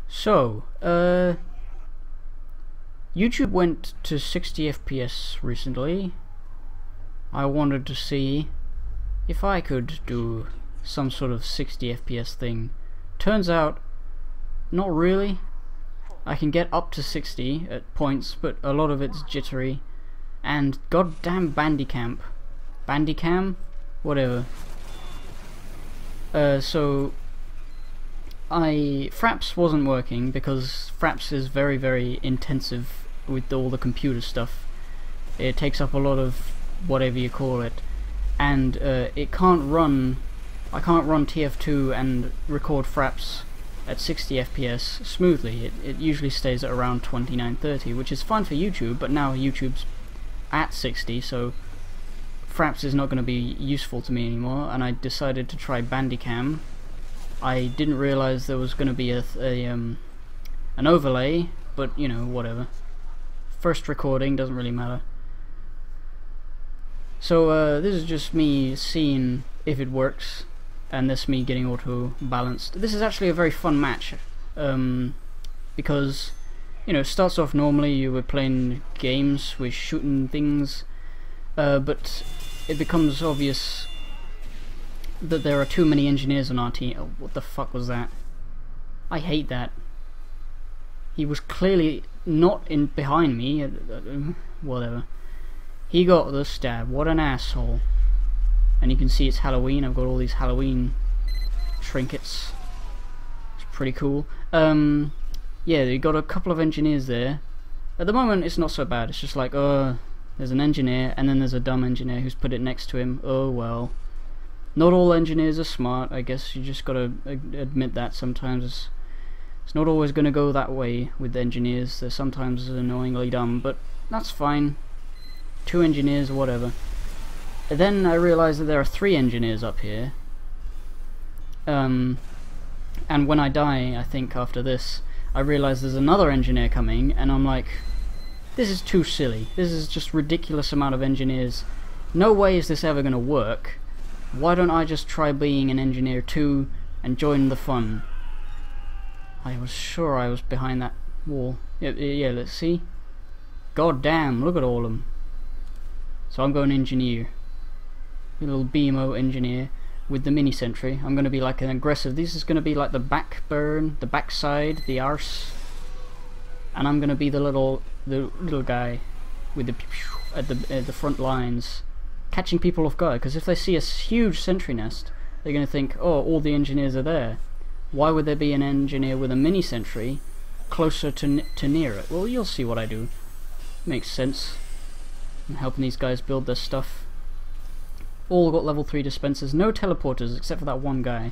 So, YouTube went to 60 FPS recently. I wanted to see if I could do some sort of 60 FPS thing. Turns out, not really. I can get up to 60 at points, but a lot of it's jittery. And goddamn Bandicam. Whatever. So Fraps wasn't working because Fraps is very, very intensive with all the computer stuff. It takes up a lot of whatever you call it, and it can't run. I can't run TF2 and record Fraps at 60 FPS smoothly. It usually stays at around 29-30, which is fine for YouTube, but now YouTube's at 60, so Fraps is not going to be useful to me anymore, and I decided to try Bandicam. I didn't realize there was going to be an overlay, but you know, whatever. First recording, doesn't really matter. So this is just me seeing if it works, and this me getting auto balanced. This is actually a very fun match, because you know, it starts off normally. You were playing games, we're shooting things, but it becomes obvious that there are too many engineers on our team. Oh, what the fuck was that? I hate that. He was clearly not in behind me. Whatever. He got the stab. What an asshole. And you can see it's Halloween. I've got all these Halloween trinkets. It's pretty cool. Yeah, you got a couple of engineers there. At the moment it's not so bad. It's just like, there's an engineer and then there's a dumb engineer who's put it next to him. Oh well. Not all engineers are smart. I guess you just gotta admit that sometimes. It's not always gonna go that way with engineers. They're sometimes annoyingly dumb, but that's fine. 2 engineers, whatever. And then I realized that there are 3 engineers up here. And when I die, I think after this, I realize there's another engineer coming, and I'm like, this is too silly. This is just ridiculous amount of engineers. No way is this ever gonna work. Why don't I just try being an engineer too and join the fun? I was sure I was behind that wall. Yeah, let's see. God damn, look at all of them. So I'm going engineer. A little BMO engineer with the mini sentry. I'm going to be like an aggressive. This is going to be like the backburn, the backside, the arse. And I'm going to be the little guy with the at the front lines, catching people off guard. Because if they see a huge sentry nest, they're going to think, oh, all the engineers are there. Why would there be an engineer with a mini sentry closer to near it? Well, you'll see what I do. Makes sense. I'm helping these guys build their stuff. All got level 3 dispensers, no teleporters except for that one guy.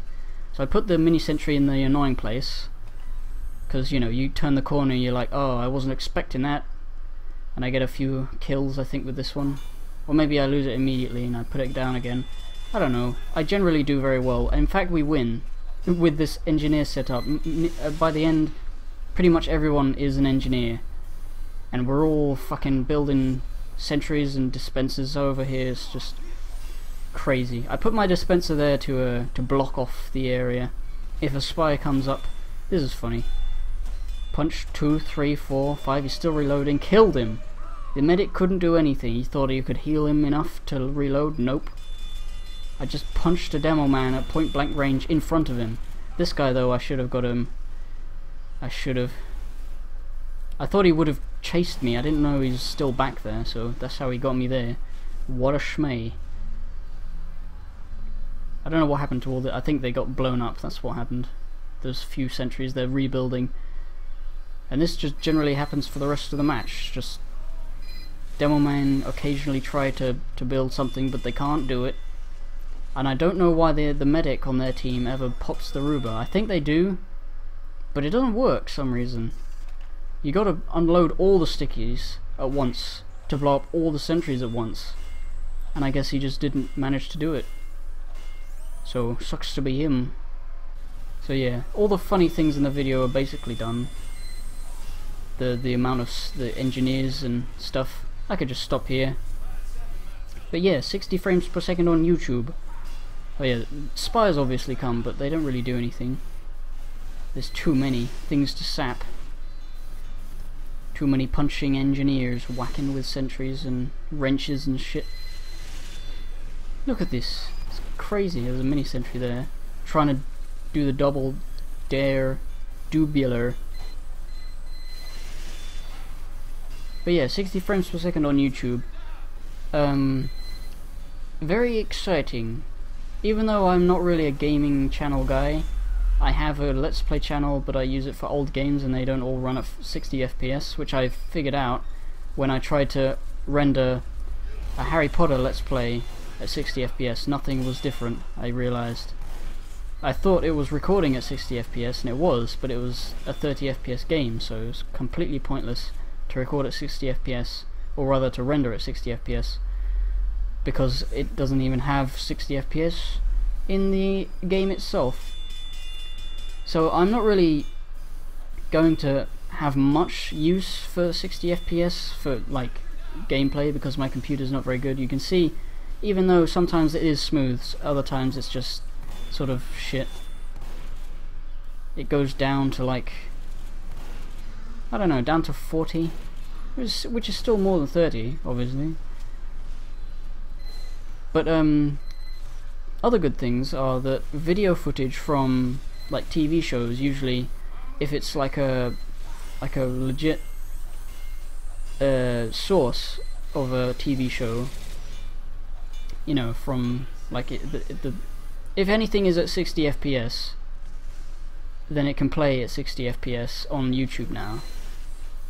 So I put the mini sentry in the annoying place, because you know, you turn the corner and you're like, oh, I wasn't expecting that, and I get a few kills I think with this one, or maybe I lose it immediately and I put it down again. I don't know. I generally do very well. In fact, we win with this engineer setup. By the end, pretty much everyone is an engineer, and we're all fucking building sentries and dispensers over here. It's just crazy. I put my dispenser there to block off the area. If a spy comes up, this is funny. Punch 2, 3, 4, 5. He's still reloading. Killed him. The medic couldn't do anything. He thought he could heal him enough to reload. Nope. I just punched a demo man at point blank range in front of him. This guy though, I should have got him. I should have. I thought he would have chased me. I didn't know he was still back there, so that's how he got me there. What a schmay. I don't know what happened to all the. I think they got blown up. That's what happened. There's few sentries. They're rebuilding, and this just generally happens for the rest of the match. Just demo men occasionally try to build something, but they can't do it. And I don't know why the medic on their team ever pops the Ruba. I think they do, but it doesn't work for some reason. You gotta unload all the stickies at once to blow up all the sentries at once, and I guess he just didn't manage to do it. So sucks to be him. So yeah, all the funny things in the video are basically done. The amount of the engineers and stuff. I could just stop here. But yeah, 60 frames per second on YouTube. Oh yeah, spies obviously come, but they don't really do anything. There's too many things to sap. Too many punching engineers whacking with sentries and wrenches and shit. Look at this. It's crazy. There's a mini sentry there. Trying to do the double dare dubular. But yeah, 60 frames per second on YouTube. Very exciting. Even though I'm not really a gaming channel guy, I have a Let's Play channel, but I use it for old games and they don't all run at 60 FPS, which I figured out when I tried to render a Harry Potter Let's Play at 60 FPS. Nothing was different, I realized. I thought it was recording at 60 FPS, and it was, but it was a 30 FPS game, so it was completely pointless to record at 60 FPS, or rather to render at 60 FPS, because it doesn't even have 60 FPS in the game itself. So I'm not really going to have much use for 60 FPS for like gameplay, because my computer's not very good. You can see, even though sometimes it is smooth, other times it's just sort of shit. It goes down to like, I don't know, down to 40, which is still more than 30, obviously. But other good things are that video footage from like TV shows, usually if it's like a legit source of a TV show, you know, from like if anything is at 60 FPS, then it can play at 60 FPS on YouTube now.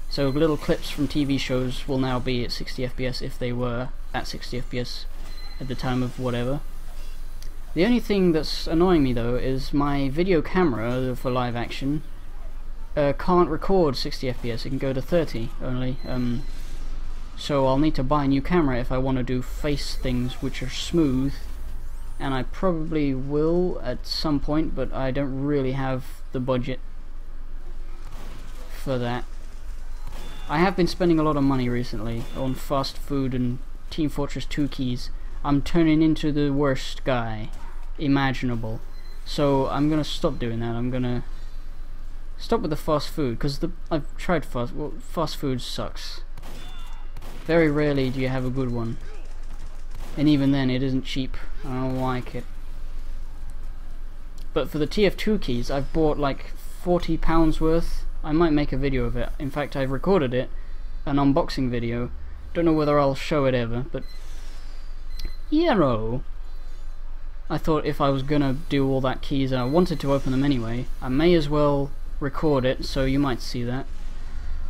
So little clips from TV shows will now be at 60 FPS if they were at 60 FPS at the time of whatever. The only thing that's annoying me though is my video camera for live action can't record 60 FPS, it can go to 30 only. So I'll need to buy a new camera if I want to do face things which are smooth, and I probably will at some point, but I don't really have the budget for that. I have been spending a lot of money recently on fast food and Team Fortress 2 keys. I'm turning into the worst guy imaginable, so I'm gonna stop doing that. I'm gonna stop with the fast food, because I've tried fast food sucks. Very rarely do you have a good one, and even then it isn't cheap. I don't like it. But for the TF2 keys, I've bought like £40 worth. I might make a video of it. In fact, I've recorded it, an unboxing video. Don't know whether I'll show it ever, but you know, I thought if I was gonna do all that keys and I wanted to open them anyway, I may as well record it, so you might see that.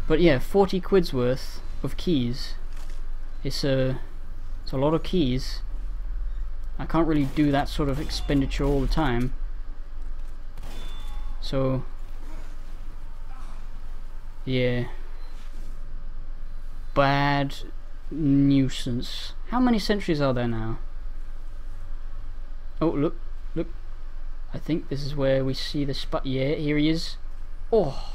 But yeah, 40 quid's worth of keys. It's a lot of keys. I can't really do that sort of expenditure all the time. So yeah, bad nuisance. How many sentries are there now? Oh, look, look. I think this is where we see the spy. Yeah, here he is. Oh,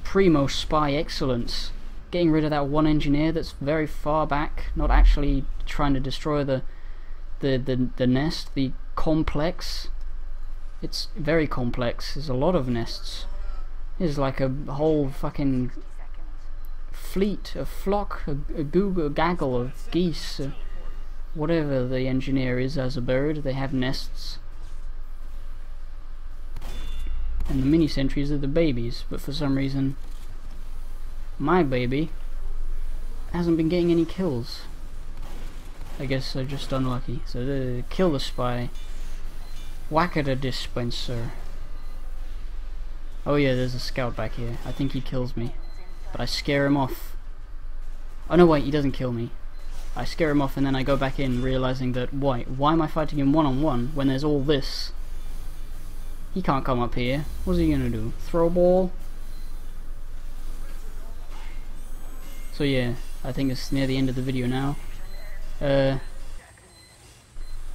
primo spy excellence. Getting rid of that one engineer that's very far back, not actually trying to destroy the nest, the complex. It's very complex. There's a lot of nests. There's like a whole fucking fleet, a flock, a gaggle of geese, whatever the engineer is as a bird. They have nests. And the mini sentries are the babies, but for some reason my baby hasn't been getting any kills. I guess they're just unlucky. So kill the spy. Whack at a dispenser. Oh yeah, there's a scout back here. I think he kills me, but I scare him off. Oh no, wait, he doesn't kill me. I scare him off and then I go back in realizing that why am I fighting him one-on-one when there's all this? He can't come up here. What's he gonna do? Throw a ball? So yeah, I think it's near the end of the video now.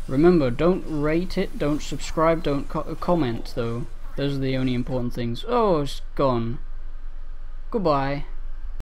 Remember, don't rate it, don't subscribe, don't comment though. Those are the only important things. Oh, it's gone. Goodbye.